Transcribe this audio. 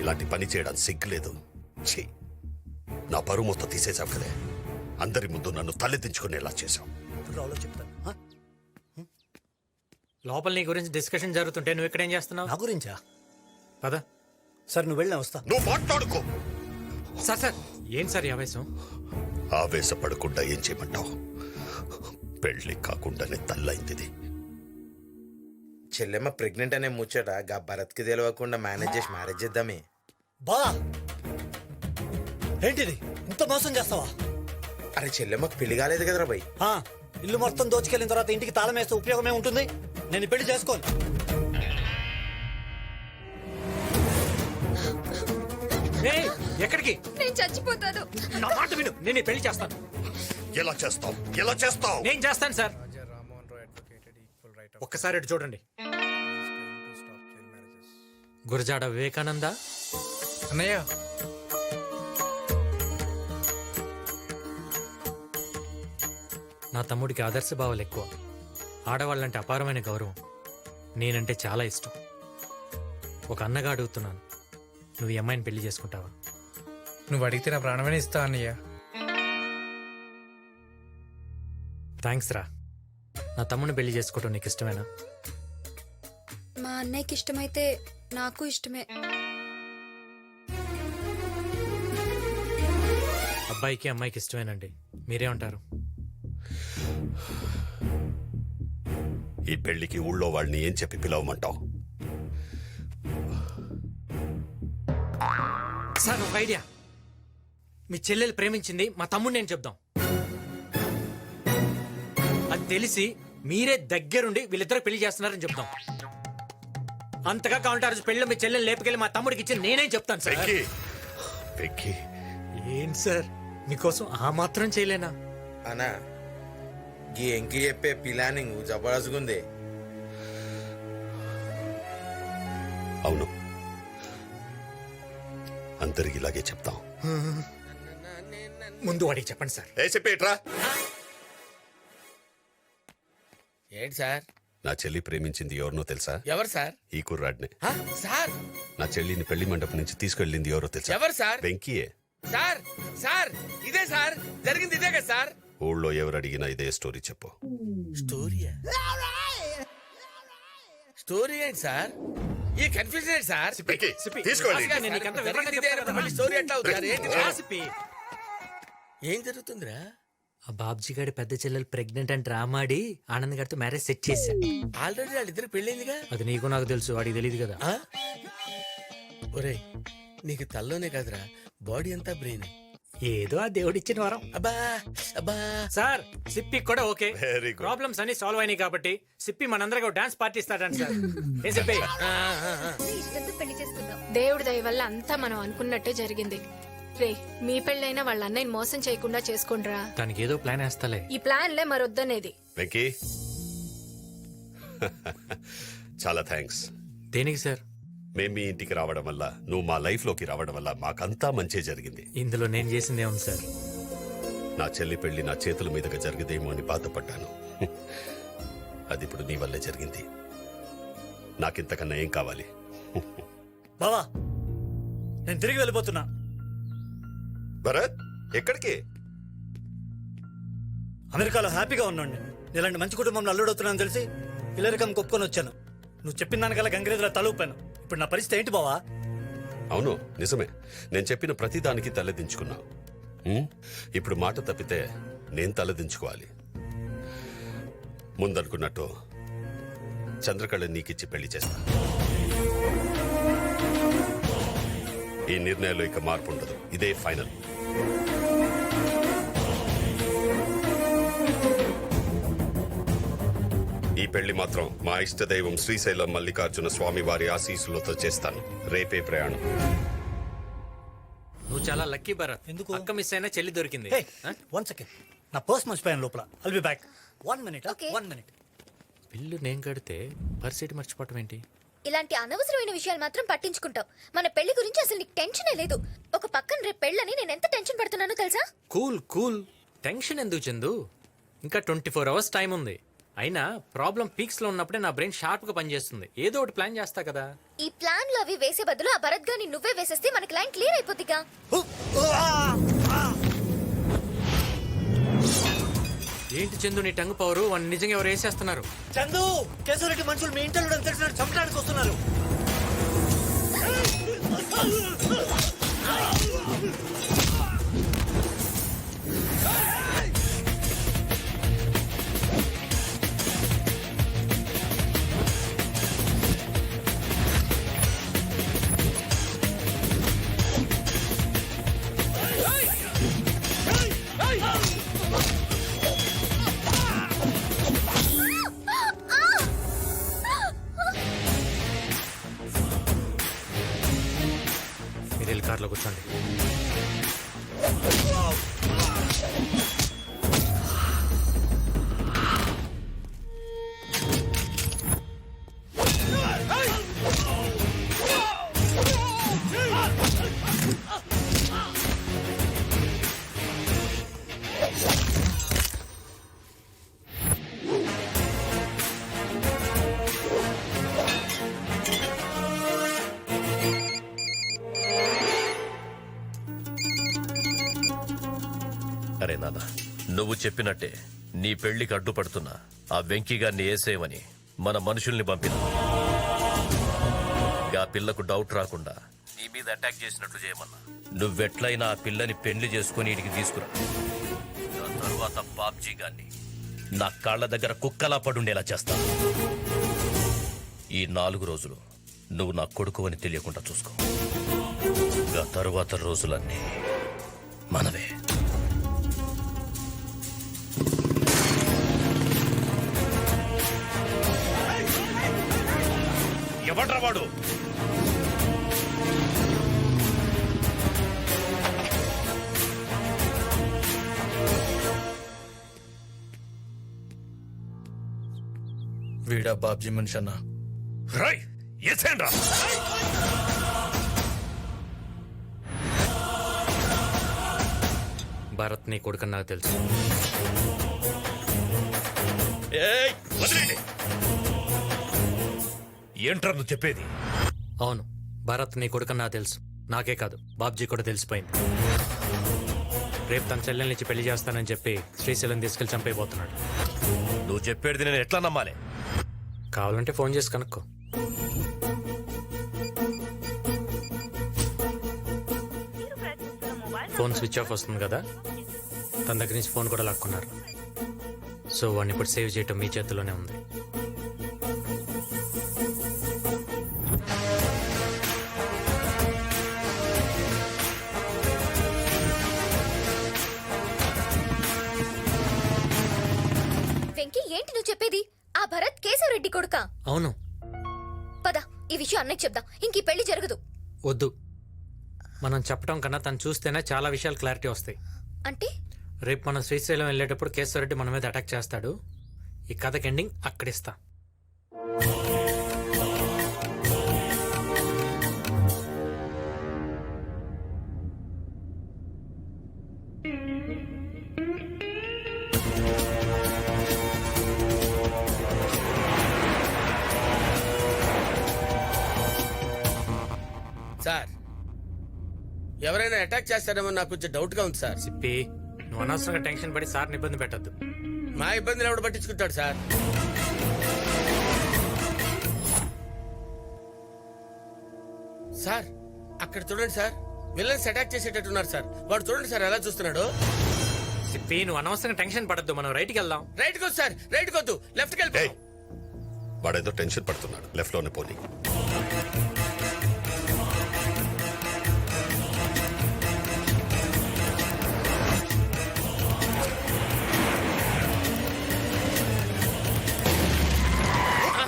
ఇలాంటి పని చేయడానికి సిగ్గులేదు. ఛీ, నా పరువు మొత్తం తీసేశావు కదే. అందరి ముందు నన్ను తలెత్తించుకునేలా చేశావు. రావులో చెప్తాను. లోపల నీ గురించి డిస్కషన్ జరుగుతుంటే నువ్వు ఇక్కడ ఏం చేస్తున్నావు? నా గురించా? పద. సార్ నువ్వు వెళ్ళినా వస్తా. నువ్వు మాట్లాడుకో. సార్ సార్ ఏం సార్ ఈ ఆవేశం? ఆవేశపడకుండా ఏం చేయమంటావు? పెళ్లి కాకుండానే తల్లైంది. చెల్లెమ్మ ప్రెగ్నెంట్ అనే ముచ్చట గా భరత్కి తెలియకుండా మేనేజ్ చేసి మ్యారేజ్ చేద్దామే. బా ఏంటిది ఇంత మోసం చేస్తావా? అరే చెల్లెమ్మకు పెళ్లి కాలేదు కదరా భయ్. ఇల్లు మొత్తం దోచుకెళ్ళిన తర్వాత ఇంటికి తాళం వేస్తే ఉపయోగమే ఉంటుంది? నేను పెళ్లి చేసుకోను. ఏయ్, ఎక్కడికి? నేను చచ్చిపోతాను. నా మాట విను, నేను ఈ పెళ్లి చేస్తాను. ఎలా చేస్తావు? ఎలా చేస్తావు? నేను చేస్తాను సార్. ఒక్కసారి అటు చూడండి. గురజాడ వివేకానంద అన్నయ్య. నా తమ్ముడికి ఆదర్శ భావాలు ఎక్కువ. ఆడవాళ్ళంటే అపారమైన గౌరవం. నేనంటే చాలా ఇష్టం. ఒక అన్నగా అడుగుతున్నాను, నువ్వు ఈ అమ్మాయిని పెళ్లి చేసుకుంటావా? నువ్వు అడిగితే నా ప్రాణమైన ఇస్తా అన్నయ్య. థ్యాంక్స్ రా. నా తమ్ముడిని పెళ్లి చేసుకోవటం నీకు ఇష్టమేనా? మా అన్నయ్యకి ఇష్టమైతే నాకు ఇష్టమే. అబ్బాయికి అమ్మాయికి ఇష్టమేనండి. మీరేమంటారు? ఈ పెళ్లికి ఊళ్ళో వాళ్ళని ఏం చెప్పి పిలవమంటావు? సార్ ఒక ఐడియా. మీ చెల్లెలు ప్రేమించింది మా తమ్ముడిని నేను చెప్దాం. అది తెలిసి మీరే దగ్గరుండి వీళ్ళిద్దరు పెళ్లి చేస్తున్నారని చెప్దాం. అంతగా కావాలంటే ఆ రోజు పెళ్లిలో మీ చెల్లెలు లేపుకెళ్ళి మా తమ్ముడికి ఇచ్చి నేనేం చెప్తాను సార్. ఏం సార్ మీకోసం ఆ మాత్రం చేయలేనా? అనా గీ ఎంకి చెప్పే ప్లానింగ్ జబర్దస్త్గుంది. అవును, అందరికి ఇలాగే చెప్తాం. ముందు వాడికి చెప్పండి సార్. చెప్పేట్రా. ఏంటి సార్? నా చెల్లి ప్రేమించింది ఎవరినో తెలుసా? ఎవరు సార్? ఈ కుర్రాడిని. సార్ నా చెల్లిని పెళ్లి మండపం నుంచి తీసుకెళ్ళింది ఎవరో తెలుసా? ఎవరు సార్? వెంకీయే. సార్ సార్ ఇదే సార్ జరిగింది, ఇదే కదా సార్? ఊళ్ళో ఎవరు అడిగినా ఇదే స్టోరీ చెప్పు. స్టోరీయా? స్టోరీ ఏంటి సార్? ఈ కన్ఫ్యూజన్ ఏంటి సార్? తీసుకోండి. నేను నీకంతా వివరంగా జరిగింది ఇదే అయినప్పుడు మళ్ళీ స్టోరీ ఎట్లా అవుతుంది సార్? ఏంటి సార్? సిప్పి. ఏం జరుగుతుందిరా? ఆ బాబ్జీ గారి పెద్ద చెల్లెలు ప్రెగ్నెంట్ అని డ్రామా ఆడి ఆనంద్ గారితో మ్యారేజ్ సెట్ చేశా. ఆల్రెడీ వాళ్ళిద్దరు పెళ్ళిందిగా. అది నీకు నాకు తెలుసు, వాడికి తెలియదు కదా. ఒరే నీకు తల్లోనే కాదురా, బాడీ అంతా బ్రెయిన్. ఏదో ఆ దేవుడిచ్చిన వరం. అబ్బా అబ్బా. సార్ సిప్పి కూడా ఓకే. Very good. ప్రాబ్లమ్స్ అన్ని సాల్వ్ అయినాయి కాబట్టి సిప్పి మనందరికీ డాన్స్ పార్టీ ఇస్తాడంట సార్. ఏం సిప్పి? ఇష్టంతో పెళ్లి చేసుకుందాం. దేవుడి దయ వల్ల అంతా మనం అనుకున్నట్టే జరిగింది. రే, మీ పెళ్ళైనా వాళ్ళ అన్నయ్యని మోసం చేయకుండా చేసుకోండిరా. దానికి ఏదో ప్లాన్ వేస్తాలే. ఈ ప్లాన్లే మరొద్దనేది. వెంకీ, చాలా థ్యాంక్స్. దేనికి సార్? మేము మీ ఇంటికి రావడం వల్ల, నువ్వు మా లైఫ్ లోకి రావడం వల్ల మాకంతా మంచి జరిగింది. ఇందులో నేను చేసిందే ఉంది సార్. నా చెల్లి పెళ్లి నా చేతుల మీదుగా జరిగదేమో అని బాధపడ్డాను. అది ఇప్పుడు నీ వల్లే జరిగింది. నాకింతకన్నా ఏం కావాలి? బావా నేను తిరిగి వెళ్ళిపోతున్నా. భరత్, ఎక్కడికి? అమెరికాలో హ్యాపీగా ఉన్నాండి. ఇలాంటి మంచి కుటుంబంలో అల్లుడవుతున్నాను తెలిసి ఇల్లరికం కొప్పుకొని వచ్చాను. నువ్వు చెప్పిన దానికల్లా గంగిరేదులా తలూపాను. ఇప్పుడు నా పరిస్థితి ఏంటి బావా? అవును, నిజమే. నేను చెప్పిన ప్రతి దానికి తలదించుకున్నా. ఇప్పుడు మాట తప్పితే నేను తలదించుకోవాలి. ముందనుకున్నట్టు చంద్రకళ నీకిచ్చి పెళ్లి చేస్తా. ఈ నిర్ణయంలో ఇక మార్పు ఉండదు. ఇదే ఫైనల్. ఈ పెళ్లి మాత్రం మా ఇష్టదైవం శ్రీశైలం మల్లికార్జున స్వామి వారి ఆశీస్సులతో చేస్తాను. రేపే ప్రయాణం. నువ్వు చాలా లక్కీ భరత్. ఎందుకు? అక్క మిస్ అయినా చెల్లి దొరికింది. వన్ సెకండ్, నా పర్స్ మర్చిపోయాను లోపల. I'll be back. 1 minute. Okay. 1 minute. Bill నేను కడితే పరిస్థితి మర్చిపోవటం ఏంటి? ఇలాంటి అనవసరమైన విషయాలు మాత్రం పట్టించుకుంటావు. మన పెళ్లి గురించి అసలు నీకు టెన్షనే లేదు. ఒక పక్కన రేపు పెళ్ళని నేను ఎంత టెన్షన్ పడుతున్నానో తెలుసా? Cool cool. టెన్షన్ ఎందుకు చందు? ఇంకా 24 hours టైం ఉంది. అయినా ప్రాబ్లం పీక్స్ లో ఉన్నప్పుడే నా బ్రెయిన్ షార్ప్ గా పనిచేస్తుంది. ఏదో ఒకటి ప్లాన్ చేస్తా కదా. ఈ ప్లాన్లు అవి వేసే బదులు ఆ భరత్ గాని నువ్వే వేసేస్తే మనకి లైన్ క్లియర్ అయిపోద్దిగా. ఏంటి చందు నీ టంగు పవరు? వాడిని నిజంగా ఎవరు వేసేస్తున్నారు? చందు, కేశవరెడ్డి మనుషులు మీ ఇంట్లో తెలిసినట్టు చంపడానికి వస్తున్నారు. మీరు వెళ్ళి కార్లో కూర్చోండి. అరే నాన్న, నువ్వు చెప్పినట్టే నీ పెళ్లికి అడ్డుపడుతున్నా ఆ వెంకీగారిని ఏసేయమని మన మనుషుల్ని పంపిన. ఆ పిల్లకు డౌట్ రాకుండా నీ మీద అటాక్ చేసినట్లు చేయమన్నా. నువ్వెట్లయినా ఆ పిల్లని పెళ్లి చేసుకుని ఇడికి తీసుకురా. ఆ తరువాత బాబ్జీ గారిని నా కాళ్ల దగ్గర కుక్కలా పడుండేలా చేస్తా. ఈ 4 రోజులు నువ్వు నా కొడుకు అని తెలియకుండా చూసుకో. ఆ తరువాత రోజులన్నీ మనవే. ఎవడ్రా వాడు? వీడా బాబ్జీ మనిషి అన్న. రై ఏసేండ్రా. భరత్ నీ కొడుకని నాకు తెలుసు. ఏయ్, వదిలేండి. ఏంట్రా నువ్వు చెప్పేది? అవును, భరత్ నీ కొడుకని నాకు తెలుసు. నాకే కాదు, బాబ్జీ కూడా తెలిసిపోయింది. రేపు తన చెల్లెల్నిచ్చి పెళ్లి చేస్తానని చెప్పి శ్రీశైలం తీసుకెళ్లి చంపైపోతున్నాడు. నువ్వు చెప్పేది నేను ఎట్లా నమ్మాలి? కావాలంటే ఫోన్ చేసి కనుక్కో. ఫోన్ స్విచ్ ఆఫ్ వస్తుంది కదా, తన దగ్గర నుంచి ఫోన్ కూడా లాక్కున్నారు. సో వాడిని ఇప్పుడు సేవ్ చేయటం మీ చేతిలోనే ఉంది. వెంకీ, ఏంటి నువ్వు చెప్పేది? ఆ భరత్ కేశవరెడ్డి కొడుకా? అవును. పద, ఈ విషయం అన్నయ్యకి చెప్దాం. ఇంక ఈ పెళ్లి జరగదు. వద్దు, మనం చెప్పడం కన్నా తను చూస్తేనే చాలా విషయాలు క్లారిటీ వస్తాయి. అంటే రేపు మనం శ్రీశైలం వెళ్ళేటప్పుడు కేశవరెడ్డి మన మీద అటాక్ చేస్తాడు. ఈ కథకి ఎండింగ్ అక్కడిస్తా. సార్, ఎవరైనా అటాక్ చేస్తారేమో నాకు కొంచెం డౌట్ గా ఉంది సార్. సిప్పి, నువ్వు అనవసరంగా టెన్షన్ పడి సార్ని ఇబ్బంది పెట్టద్దు. మా ఇబ్బందులు ఎవడు పట్టించుకుంటాడు సార్? సార్, అక్కడ చూడండి సార్, విలన్స్ అటాక్ చేసేటట్టున్నారు సార్. వాడు చూడండి సార్ ఎలా చూస్తున్నాడు. సిప్పి, నువ్వు అనవసరంగా టెన్షన్ పడద్దు. మనం రైట్కి వెళ్దాం. రైట్ కొద్దు సార్, రైట్ కొద్దు, లెఫ్ట్కి వెళ్ళిపో. వాడేదో టెన్షన్ పడుతున్నాడు. లెఫ్ట్ లోనే పోనీ.